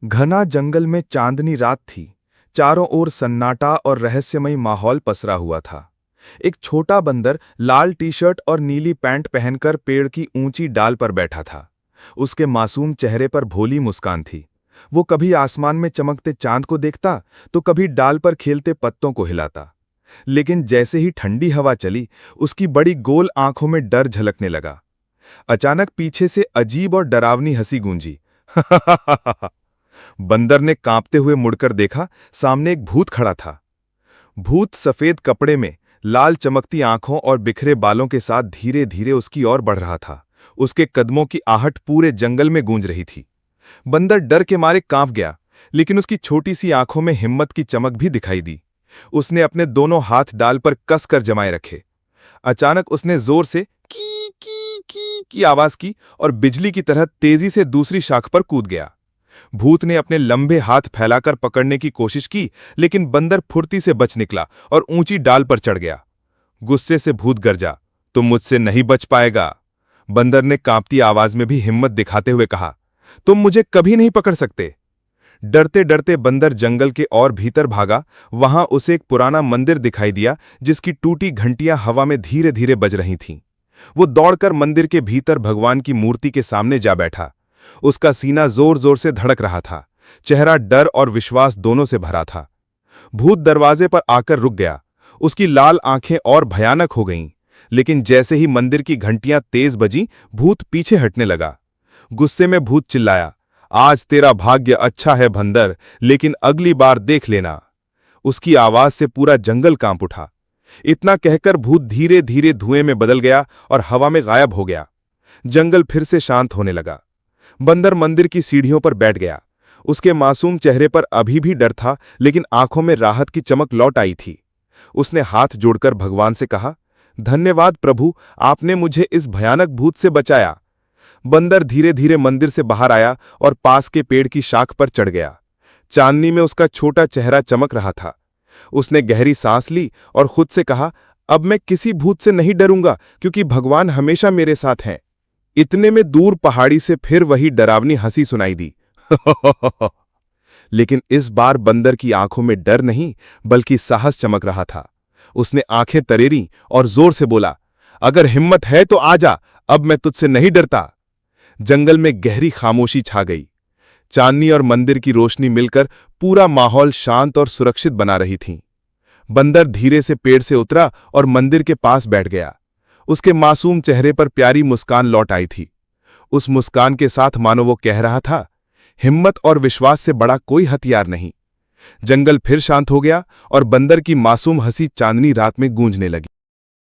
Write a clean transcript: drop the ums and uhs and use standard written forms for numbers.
घना जंगल में चांदनी रात थी। चारों ओर सन्नाटा और रहस्यमयी माहौल पसरा हुआ था। एक छोटा बंदर लाल टी-शर्ट और नीली पैंट पहनकर पेड़ की ऊंची डाल पर बैठा था। उसके मासूम चेहरे पर भोली मुस्कान थी। वो कभी आसमान में चमकते चांद को देखता तो कभी डाल पर खेलते पत्तों को हिलाता। लेकिन जैसे ही ठंडी हवा चली, उसकी बड़ी गोल आंखों में डर झलकने लगा। अचानक पीछे से अजीब और डरावनी हंसी गूंजी। बंदर ने कांपते हुए मुड़कर देखा, सामने एक भूत खड़ा था। भूत सफेद कपड़े में, लाल चमकती आंखों और बिखरे बालों के साथ धीरे धीरे उसकी ओर बढ़ रहा था। उसके कदमों की आहट पूरे जंगल में गूंज रही थी। बंदर डर के मारे कांप गया, लेकिन उसकी छोटी सी आंखों में हिम्मत की चमक भी दिखाई दी। उसने अपने दोनों हाथ डाल पर कसकर जमाए रखे। अचानक उसने जोर से की आवाज की और बिजली की तरह तेजी से दूसरी शाख पर कूद गया। भूत ने अपने लंबे हाथ फैलाकर पकड़ने की कोशिश की, लेकिन बंदर फुर्ती से बच निकला और ऊंची डाल पर चढ़ गया। गुस्से से भूत गरजा, तुम मुझसे नहीं बच पाएगा। बंदर ने कांपती आवाज में भी हिम्मत दिखाते हुए कहा, तुम मुझे कभी नहीं पकड़ सकते। डरते डरते बंदर जंगल के और भीतर भागा। वहां उसे एक पुराना मंदिर दिखाई दिया, जिसकी टूटी घंटियां हवा में धीरे धीरे बज रही थीं। वो दौड़कर मंदिर के भीतर भगवान की मूर्ति के सामने जा बैठा। उसका सीना जोर जोर से धड़क रहा था। चेहरा डर और विश्वास दोनों से भरा था। भूत दरवाजे पर आकर रुक गया। उसकी लाल आंखें और भयानक हो गईं, लेकिन जैसे ही मंदिर की घंटियां तेज बजीं, भूत पीछे हटने लगा। गुस्से में भूत चिल्लाया, आज तेरा भाग्य अच्छा है बंदर, लेकिन अगली बार देख लेना। उसकी आवाज से पूरा जंगल कांप उठा। इतना कहकर भूत धीरे धीरे धुएं में बदल गया और हवा में गायब हो गया। जंगल फिर से शांत होने लगा। बंदर मंदिर की सीढ़ियों पर बैठ गया। उसके मासूम चेहरे पर अभी भी डर था, लेकिन आंखों में राहत की चमक लौट आई थी। उसने हाथ जोड़कर भगवान से कहा, धन्यवाद प्रभु, आपने मुझे इस भयानक भूत से बचाया। बंदर धीरे धीरे मंदिर से बाहर आया और पास के पेड़ की शाख पर चढ़ गया। चांदनी में उसका छोटा चेहरा चमक रहा था। उसने गहरी सांस ली और खुद से कहा, अब मैं किसी भूत से नहीं डरूंगा, क्योंकि भगवान हमेशा मेरे साथ हैं। इतने में दूर पहाड़ी से फिर वही डरावनी हंसी सुनाई दी। लेकिन इस बार बंदर की आंखों में डर नहीं, बल्कि साहस चमक रहा था। उसने आंखें तरेरी और जोर से बोला, अगर हिम्मत है तो आजा, अब मैं तुझसे नहीं डरता। जंगल में गहरी खामोशी छा गई। चांदनी और मंदिर की रोशनी मिलकर पूरा माहौल शांत और सुरक्षित बना रही थी। बंदर धीरे से पेड़ से उतरा और मंदिर के पास बैठ गया। उसके मासूम चेहरे पर प्यारी मुस्कान लौट आई थी। उस मुस्कान के साथ मानो वो कह रहा था, हिम्मत और विश्वास से बड़ा कोई हथियार नहीं। जंगल फिर शांत हो गया और बंदर की मासूम हंसी चांदनी रात में गूंजने लगी।